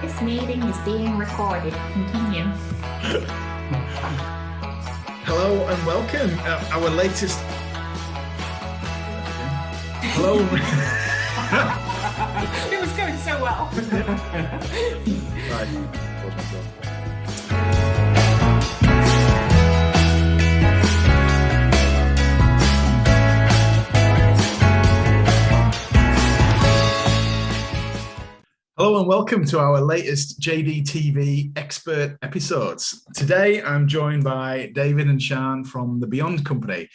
This meeting is being recorded. Continue. Hello and welcome. Our latest. Hello. It was going so well. Right. Pause myself. Hello and welcome to our latest JDTV expert episodes. Today I'm joined by David and Sian from the Beyond Company.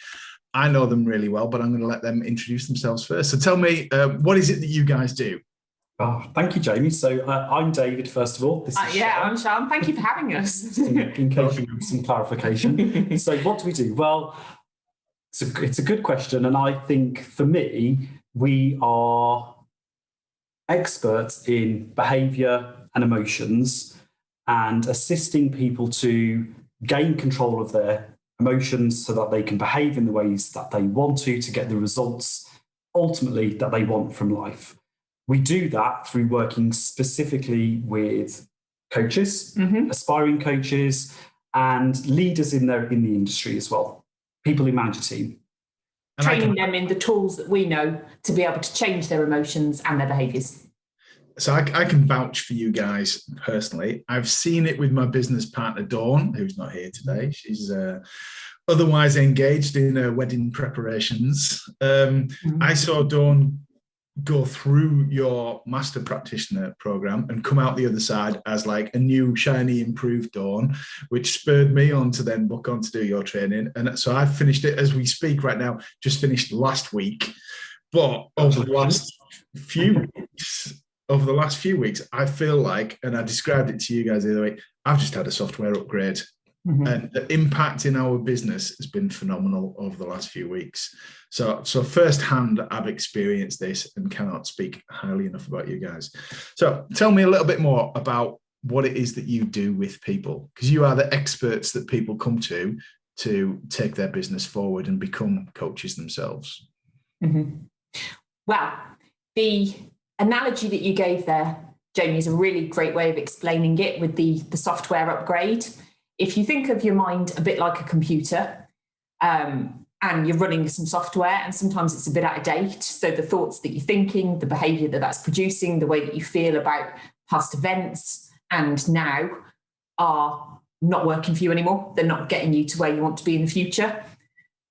I know them really well, but I'm going to let them introduce themselves first. So tell me, what is it that you guys do? Oh, thank you, Jamie. So I'm David, first of all. This is I'm Sian. Thank you for having us. in case you need some clarification. So what do we do? Well, it's a good question. And I think for me, we are experts in behaviour and emotions and assisting people to gain control of their emotions so that they can behave in the ways that they want to get the results ultimately that they want from life. We do that through working specifically with coaches, aspiring coaches, and leaders in the industry as well, people who manage a team. Training them in the tools that we know to be able to change their emotions and their behaviours. So I can vouch for you guys personally. I've seen it with my business partner, Dawn, who's not here today. She's otherwise engaged in wedding preparations. I saw Dawn go through your master practitioner program and come out the other side as like a new, shiny, improved Dawn, which spurred me on to then book on to do your training. And so I've finished it as we speak right now, just finished last week. But over the last few weeks, I feel like, and I described it to you guys the other way, I've just had a software upgrade. And the impact in our business has been phenomenal over the last few weeks. So firsthand, I've experienced this and cannot speak highly enough about you guys. So tell me a little bit more about what it is that you do with people, because you are the experts that people come to take their business forward and become coaches themselves. Well, the analogy that you gave there, Jamie, is a really great way of explaining it with the software upgrade. If you think of your mind a bit like a computer, and you're running some software, and sometimes it's a bit out of date. So the thoughts that you're thinking, the behavior that's producing, the way that you feel about past events and now are not working for you anymore. They're not getting you to where you want to be in the future.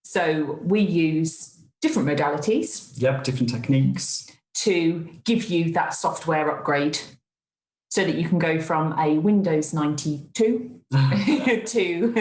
So we use different modalities. Yep, different techniques. To give you that software upgrade so that you can go from a Windows 92 to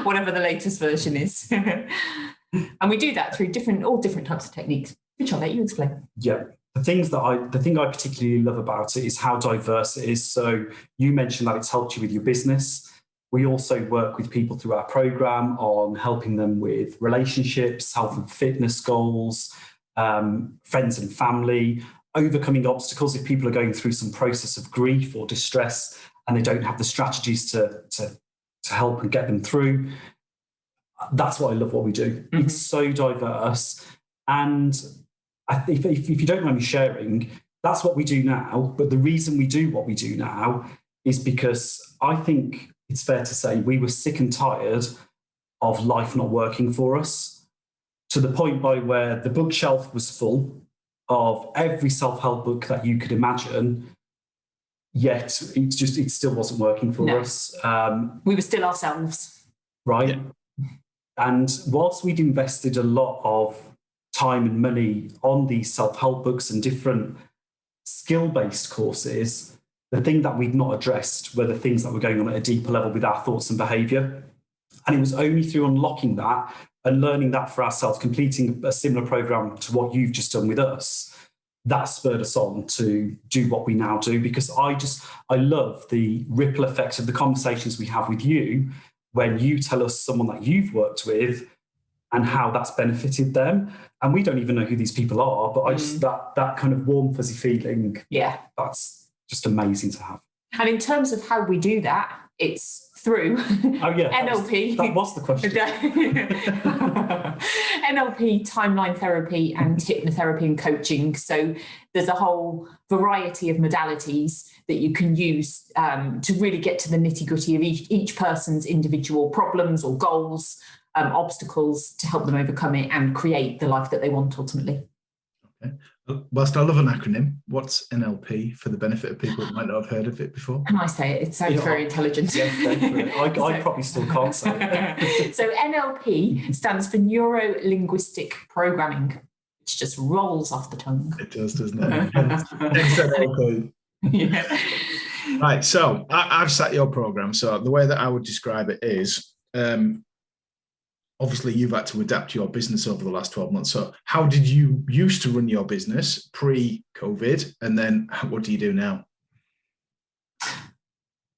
whatever the latest version is. And we do that through all different types of techniques, which I'll let you explain. Yeah. The thing I particularly love about it is how diverse it is. So you mentioned that it's helped you with your business. We also work with people through our program on helping them with relationships, health and fitness goals, friends and family, overcoming obstacles if people are going through some process of grief or distress and they don't have the strategies to help and get them through. That's why I love what we do. It's so diverse. And if you don't mind me sharing, that's what we do now. But the reason we do what we do now is because I think it's fair to say we were sick and tired of life not working for us, to the point by where the bookshelf was full of every self-help book that you could imagine, yet it still wasn't working for us. We were still ourselves. Right. Yeah. And whilst we'd invested a lot of time and money on these self-help books and different skill-based courses, the thing that we'd not addressed were the things that were going on at a deeper level with our thoughts and behaviour. And it was only through unlocking that and learning that for ourselves, completing a similar program to what you've just done with us, that spurred us on to do what we now do. Because I love the ripple effect of the conversations we have with you when you tell us someone that you've worked with and how that's benefited them. And we don't even know who these people are, but I just, that kind of warm, fuzzy feeling, that's just amazing to have. And in terms of how we do that, It's through NLP. That was the question. NLP, timeline therapy, and hypnotherapy and coaching. So there's a whole variety of modalities that you can use to really get to the nitty-gritty of each person's individual problems or goals, obstacles, to help them overcome it and create the life that they want ultimately. Okay. Whilst I love an acronym, what's NLP for the benefit of people who might not have heard of it before? Can I say it? It sounds very intelligent. Yeah, go for it. I probably still can't say it. So NLP stands for Neuro-Linguistic Programming, which just rolls off the tongue. It does, doesn't it? NLP. Yeah. Right, so I've sat your program. So the way that I would describe it is, obviously you've had to adapt your business over the last 12 months. So how did you used to run your business pre-COVID? And then what do you do now?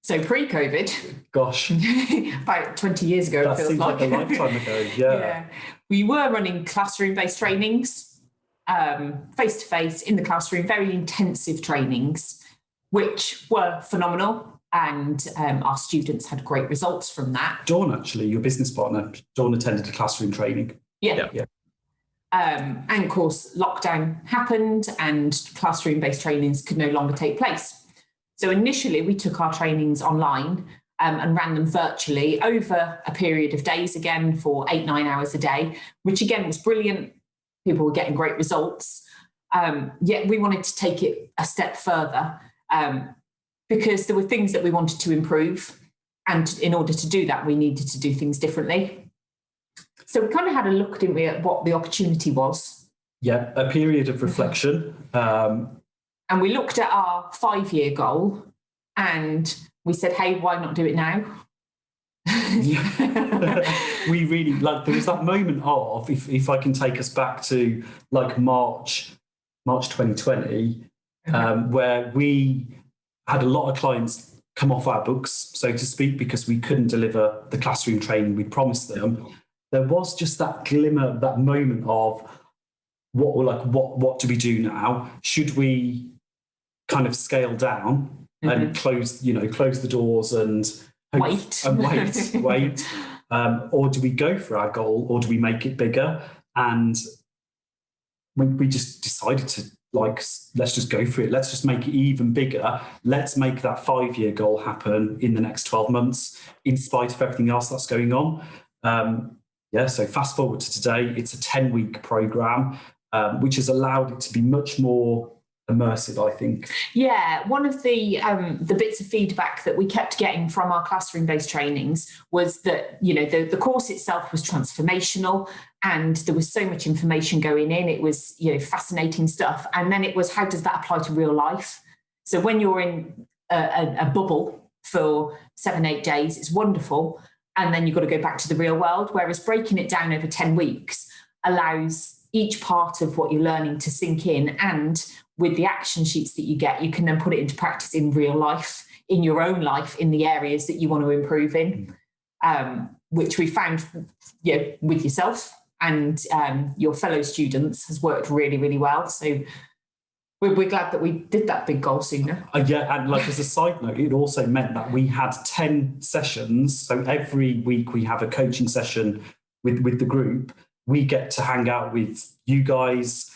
So pre-COVID, gosh, about 20 years ago, that it feels seems like a lifetime ago. Yeah. We were running classroom-based trainings, face-to-face in the classroom, very intensive trainings, which were phenomenal. And our students had great results from that. Dawn, actually, your business partner, Dawn attended a classroom training. Yeah. And of course, lockdown happened and classroom-based trainings could no longer take place. So initially, we took our trainings online and ran them virtually over a period of days, again, for 8-9 hours a day, which again was brilliant. People were getting great results. Yet we wanted to take it a step further. Because there were things that we wanted to improve. And in order to do that, we needed to do things differently. So we kind of had a look, didn't we, at what the opportunity was. Yeah, a period of reflection. And we looked at our 5-year goal and we said, hey, why not do it now? We really, there was that moment of, if I can take us back to March 2020, where we had a lot of clients come off our books, so to speak, because we couldn't deliver the classroom training we promised them. There was just that glimmer, that moment of what do we do now? Should we kind of scale down and close the doors and wait, or do we go for our goal, or do we make it bigger? And we just decided to, let's just go for it. Let's just make it even bigger. Let's make that 5-year goal happen in the next 12 months, in spite of everything else that's going on. So fast forward to today, it's a 10-week program, which has allowed it to be much more immersive, I think. Yeah, one of the bits of feedback that we kept getting from our classroom-based trainings was that, the course itself was transformational and there was so much information going in. It was, fascinating stuff. And then it was, how does that apply to real life? So when you're in a bubble for 7-8 days, it's wonderful. And then you've got to go back to the real world. Whereas breaking it down over 10 weeks allows each part of what you're learning to sink in, and with the action sheets that you get, you can then put it into practice in real life, in your own life, in the areas that you want to improve in, which we found with yourself and your fellow students has worked really, really well. So we're glad that we did that big goal sooner. And as a side note, it also meant that we had 10 sessions. So every week we have a coaching session with the group. We get to hang out with you guys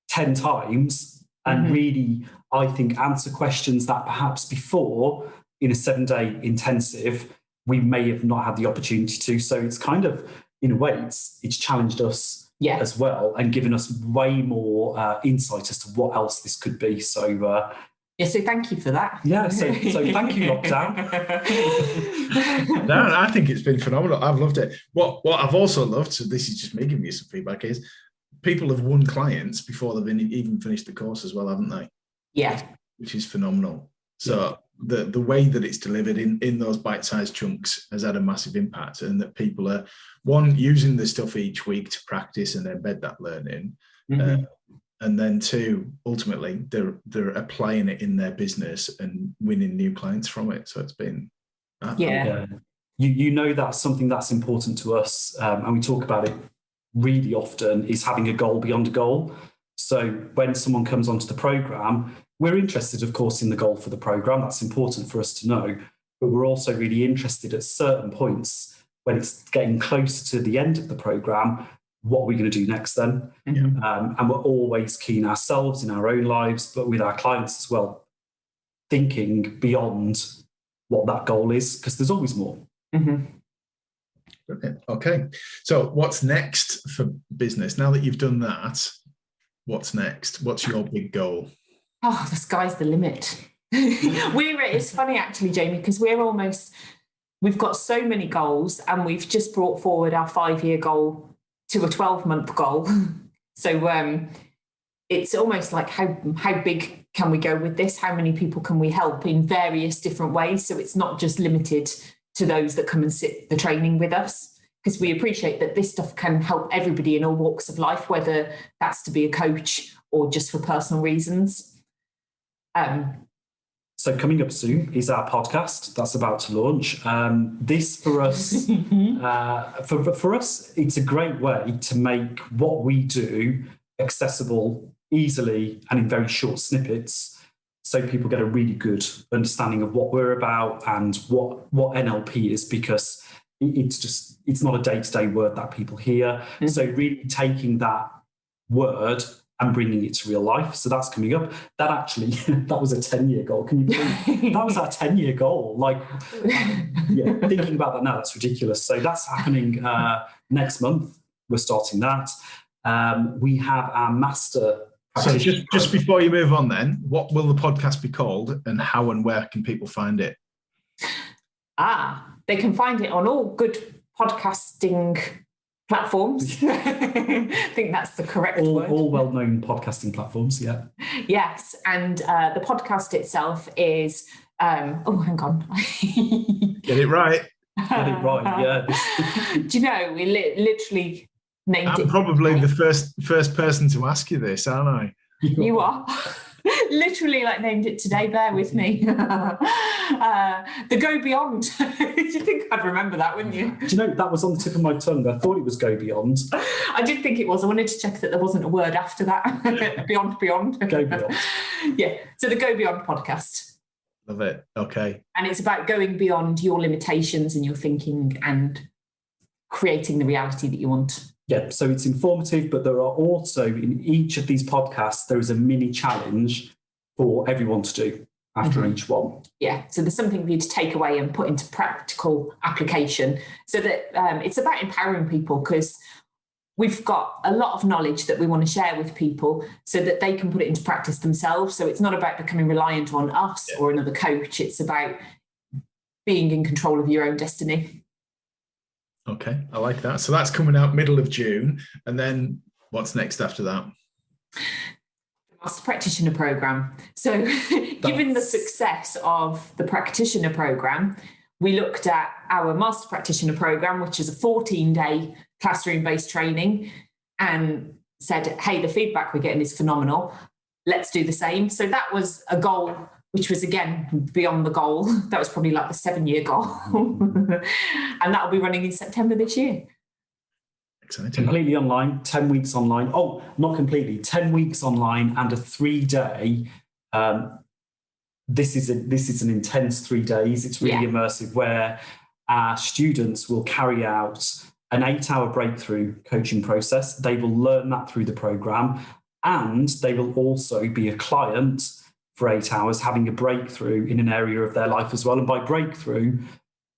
10 times and really, I think, answer questions that perhaps before, in a 7-day intensive, we may have not had the opportunity to. So it's kind of, in a way, it's challenged us as well and given us way more insight as to what else this could be. So so thank you for that. Yeah, so thank you, lockdown. No, I think it's been phenomenal. I've loved it. What I've also loved, so this is just me giving you some feedback, is people have won clients before they've even finished the course as well, haven't they? Yeah. Which is phenomenal. So the way that it's delivered in those bite-sized chunks has had a massive impact, and that people are, one, using the stuff each week to practice and embed that learning. And then 2, ultimately, they're applying it in their business and winning new clients from it. So it's been... that's something that's important to us, and we talk about it really often, is having a goal beyond a goal. So when someone comes onto the program, we're interested, of course, in the goal for the program. That's important for us to know. but we're also really interested at certain points when it's getting closer to the end of the program, what are we going to do next then? Mm-hmm. And we're always keen ourselves in our own lives, but with our clients as well, thinking beyond what that goal is, because there's always more. Mm-hmm. Brilliant. Okay. So what's next for business? Now that you've done that, what's next? What's your big goal? Oh, the sky's the limit. It's funny actually, Jamie, because we've got so many goals, and we've just brought forward our 5-year goal to a 12-month goal. So it's almost like how big can we go with this? How many people can we help in various different ways? So it's not just limited to those that come and sit the training with us, because we appreciate that this stuff can help everybody in all walks of life, whether that's to be a coach or just for personal reasons. So coming up soon is our podcast that's about to launch. This for us, for us, it's a great way to make what we do accessible easily and in very short snippets, so people get a really good understanding of what we're about and what NLP is, because it's not a day-to-day word that people hear. Mm-hmm. So really taking that word and bringing it to real life. So that's coming up. That actually, that was a 10-year goal. Can you believe that was our 10-year goal? Like, thinking about that now, that's ridiculous. So that's happening next month. We're starting that. We have our master. So just before you move on then, what will the podcast be called, and how and where can people find it? They can find it on all good podcasting platforms. I think that's the correct word. All well-known podcasting platforms, yeah. Yes, and the podcast itself is, hang on. Get it right. Get it right, yeah. Do you know, we literally named it. I'm probably the first person to ask you this, aren't I? You are. Literally named it today, bear with me. The Go Beyond. You think I'd remember that, wouldn't you? Do you know, that was on the tip of my tongue. I thought it was Go Beyond. I did think it was. I wanted to check that there wasn't a word after that. Beyond. Go Beyond. Yeah, so the Go Beyond podcast. Love it. Okay. And it's about going beyond your limitations and your thinking and creating the reality that you want. Yeah, so it's informative, but there are also, in each of these podcasts, there is a mini challenge for everyone to do after each one. Yeah, so there's something for you to take away and put into practical application, so that it's about empowering people, because we've got a lot of knowledge that we want to share with people so that they can put it into practice themselves. So it's not about becoming reliant on us or another coach. It's about being in control of your own destiny. Okay, I like that. So that's coming out middle of June. And then what's next after that? The Master Practitioner Program. So given the success of the Practitioner Program, we looked at our Master Practitioner Program, which is a 14-day classroom-based training, and said, hey, the feedback we're getting is phenomenal. Let's do the same. So that was a goal, which was, again, beyond the goal. That was probably like the 7-year goal. And that will be running in September this year. Exciting. Completely online, 10 weeks online. Oh, not completely, 10 weeks online and a 3-day. This is an intense 3 days. It's really immersive, where our students will carry out an 8-hour breakthrough coaching process. They will learn that through the program, and they will also be a client for 8 hours, having a breakthrough in an area of their life as well. And by breakthrough,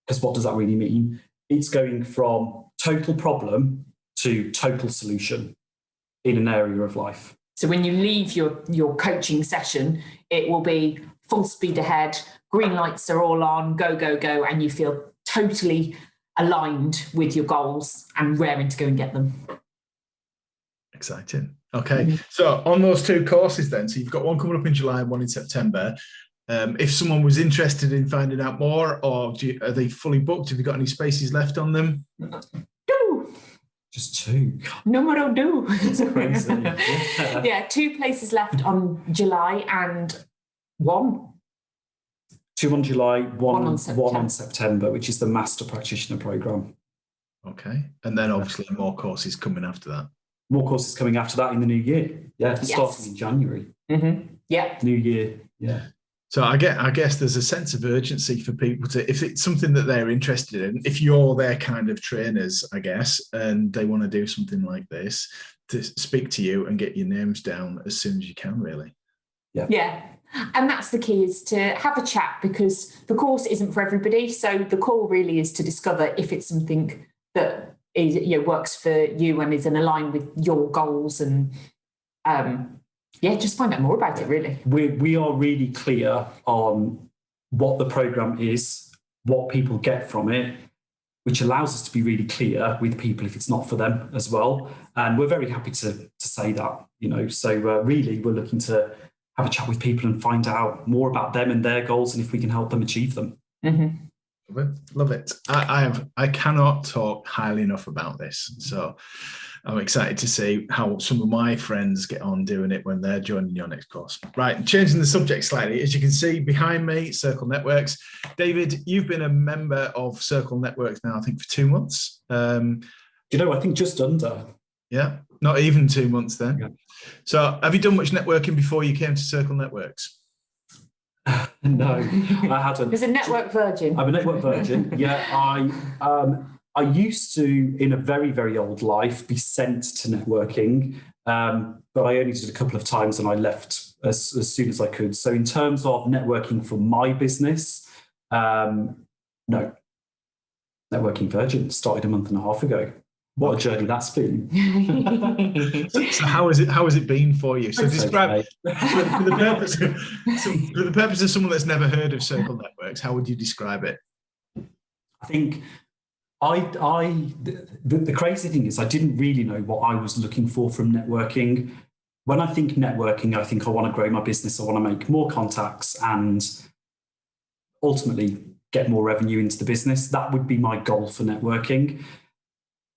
because what does that really mean? It's going from total problem to total solution in an area of life. So when you leave your coaching session, it will be full speed ahead, green lights are all on, go, go, go, and you feel totally aligned with your goals and raring to go and get them. Exciting. Okay, so on those 2 courses then, so you've got one coming up in July and one in September. If someone was interested in finding out more, or are they fully booked? Have you got any spaces left on them? Just 2. Numero 2. It's crazy. Yeah, 2 places left on July and 1. 2 on July, one on September, which is the Master Practitioner Program. Okay, and then obviously more courses coming after that. More courses coming after that in the new year. Yeah, starting in January. Yeah. New year. Yeah. So I guess there's a sense of urgency for people to, if it's something that they're interested in, if you're their kind of trainers, I guess, and they want to do something like this, to speak to you and get your names down as soon as you can, really. Yeah. And that's the key, is to have a chat, because the course isn't for everybody. So the call really is to discover if it's something that is, works for you and is in line with your goals, and just find out more about it, really. We are really clear on what the program is, what people get from it, which allows us to be really clear with people if it's not for them as well. And we're very happy to say that, so really we're looking to have a chat with people and find out more about them and their goals, and if we can help them achieve them. Mm-hmm. Love it. I cannot talk highly enough about this. So I'm excited to see how some of my friends get on doing it when they're joining your next course. Right, changing the subject slightly. As you can see behind me, Circle Networks. David, you've been a member of Circle Networks now, I think, for 2 months. I think just under. Yeah, not even 2 months then. Yeah. So have you done much networking before you came to Circle Networks? No, I hadn't. There's a network virgin. I'm a network virgin. Yeah, I used to, in a very, very old life, be sent to networking, but I only did a couple of times and I left as soon as I could. So in terms of networking for my business, no. Networking virgin started a month and a half ago. What a journey that's been. So how has it been for you? So describe, for the purpose of someone that's never heard of Circle Networks, how would you describe it? I think the crazy thing is I didn't really know what I was looking for from networking. When I think networking, I think I want to grow my business. I want to make more contacts and ultimately get more revenue into the business. That would be my goal for networking.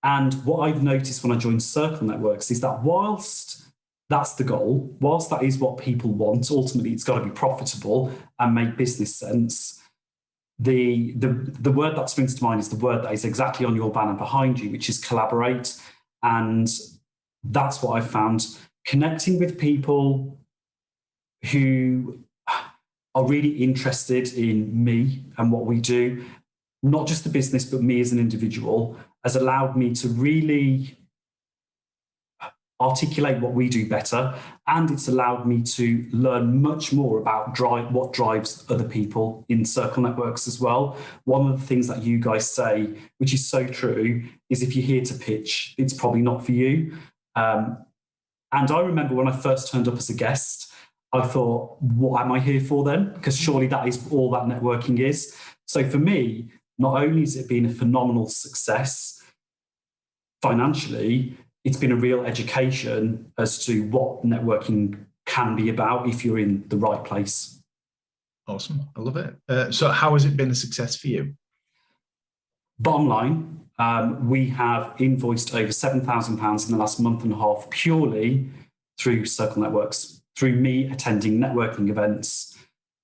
And what I've noticed when I joined Circle Networks is that whilst that's the goal, whilst that is what people want, ultimately it's got to be profitable and make business sense. The word that springs to mind is the word that is exactly on your banner behind you, which is collaborate. And that's what I've found. Connecting with people who are really interested in me and what we do, not just the business, but me as an individual, has allowed me to really articulate what we do better. And it's allowed me to learn much more about what drives other people in Circle Networks as well. One of the things that you guys say, which is so true, is if you're here to pitch, it's probably not for you. And I remember when I first turned up as a guest, I thought, what am I here for then? Because surely that is all that networking is. So for me, not only has it been a phenomenal success financially, it's been a real education as to what networking can be about if you're in the right place. Awesome. I love it. So how has it been a success for you? Bottom line, we have invoiced over £7,000 in the last month and a half purely through Circle Networks, through me attending networking events,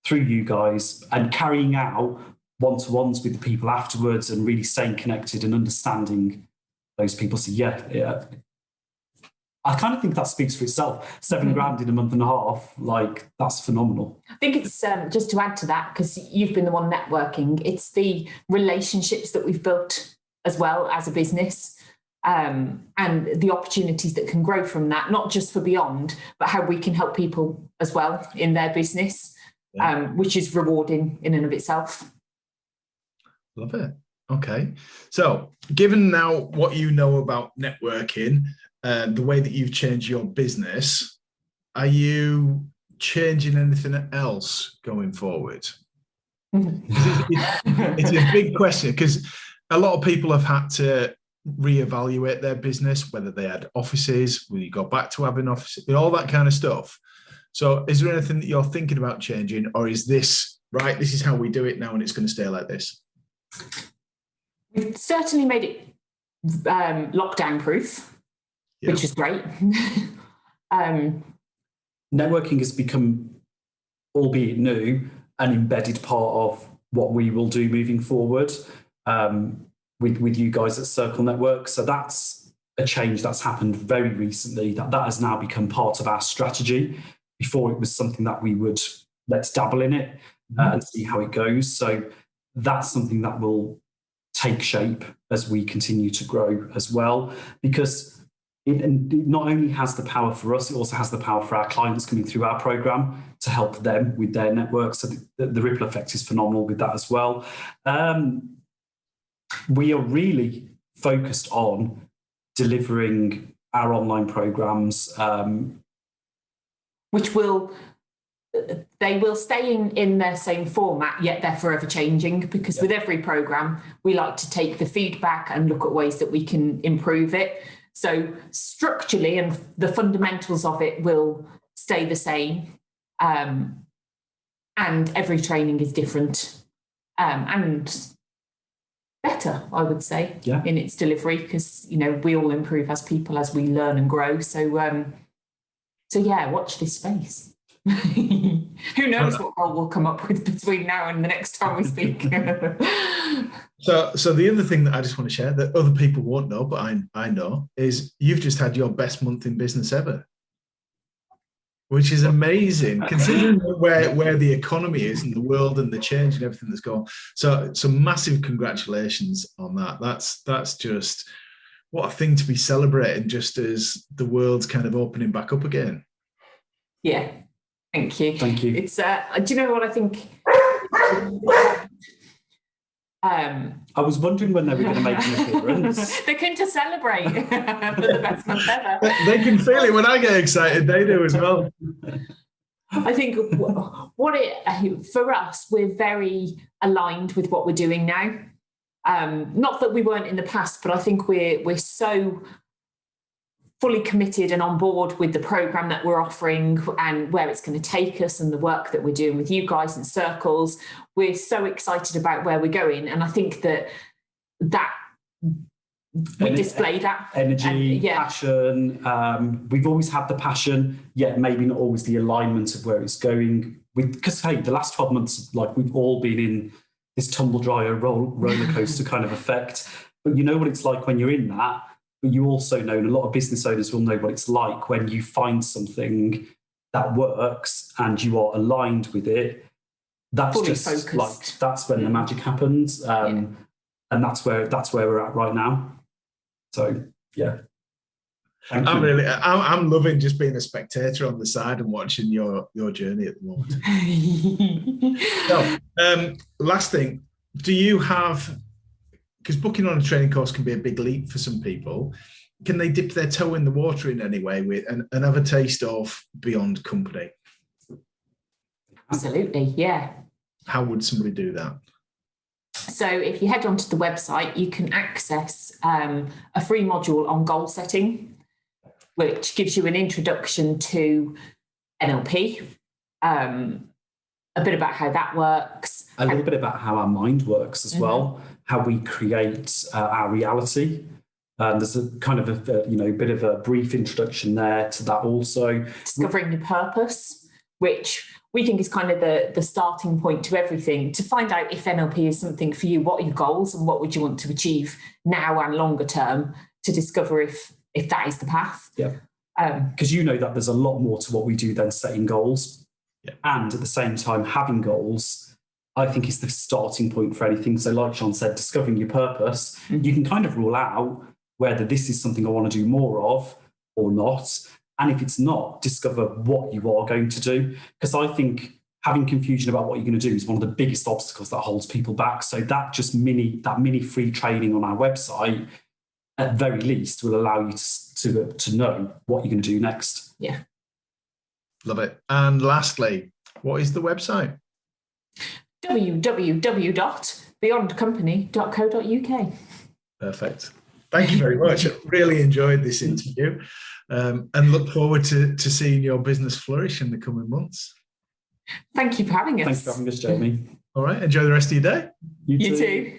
through you guys, and carrying out one-to-ones with the people afterwards and really staying connected and understanding those people. So yeah. I kind of think that speaks for itself. £7,000 in a month and a half, like, that's phenomenal. I think it's just to add to that, because you've been the one networking, it's the relationships that we've built as well as a business, and the opportunities that can grow from that, not just for Beyond, but how we can help people as well in their business, which is rewarding in and of itself. Love it. Okay. So given now what you know about networking, the way that you've changed your business, are you changing anything else going forward? It's a big question, because a lot of people have had to reevaluate their business, whether they had offices, will you go back to having offices, all that kind of stuff. So is there anything that you're thinking about changing, or is this, right, this is how we do it now and it's going to stay like this? We've certainly made it lockdown proof, which is great. Networking has become, albeit new, an embedded part of what we will do moving forward with you guys at Circle Network. So that's a change that's happened very recently. That has now become part of our strategy. Before, it was something that we would let's dabble in it and see how it goes. So that's something that will take shape as we continue to grow as well, because it not only has the power for us, it also has the power for our clients coming through our program to help them with their network. So the ripple effect is phenomenal with that as well. We are really focused on delivering our online programs, which they will stay in their same format, yet they're forever changing, because with every program, we like to take the feedback and look at ways that we can improve it. So structurally and the fundamentals of it will stay the same. And every training is different and better, I would say, in its delivery, because, we all improve as people as we learn and grow. So watch this space. Who knows what role we'll come up with between now and the next time we speak. So the other thing that I just want to share that other people won't know, but I know, is you've just had your best month in business ever, which is amazing considering where the economy is and the world and the change and everything that's gone. So massive congratulations on that. That's just what a thing to be celebrating, just as the world's kind of opening back up again. Yeah. Thank you. Thank you. It's do you know what I think? I was wondering when they were going to make an appearance. They came to celebrate for the best month ever. They can feel it when I get excited. They do as well. I think for us, we're very aligned with what we're doing now. Not that we weren't in the past, but I think we're so fully committed and on board with the program that we're offering and where it's going to take us and the work that we're doing with you guys in Circles. We're so excited about where we're going. And I think that we display that energy, passion. We've always had the passion, yet maybe not always the alignment of where it's going. Because, hey, the last 12 months, like, we've all been in this tumble dryer roller coaster kind of effect. But you know what it's like when you're in that. But you also know, and a lot of business owners will know what it's like when you find something that works and you are aligned with it. That's fully just focused. Like, that's when the magic happens. And that's where we're at right now. So yeah. I'm loving just being a spectator on the side and watching your journey at the moment. So, last thing, do you have, because booking on a training course can be a big leap for some people, can they dip their toe in the water in any way and have a taste of Beyond Company? Absolutely, yeah. How would somebody do that? So if you head onto the website, you can access a free module on goal setting, which gives you an introduction to NLP, a bit about how that works. A little bit about how our mind works as well, how we create our reality. There's a kind of a bit of a brief introduction there to that also. Discovering your purpose, which we think is kind of the starting point to everything. To find out if NLP is something for you, what are your goals and what would you want to achieve now and longer term, to discover if that is the path. Yeah. Because that there's a lot more to what we do than setting goals. Yeah. And at the same time, having goals, I think, is the starting point for anything. So like Sean said, discovering your purpose, you can kind of rule out whether this is something I want to do more of or not. And if it's not, discover what you are going to do. Because I think having confusion about what you're going to do is one of the biggest obstacles that holds people back. So that mini free training on our website, at very least, will allow you to know what you're going to do next. Yeah. Love it. And lastly, what is the website? www.beyondcompany.co.uk. Perfect. Thank you very much. I really enjoyed this interview and look forward to seeing your business flourish in the coming months. Thank you for having us. Thanks for having us, Jamie. All right. Enjoy the rest of your day. You too.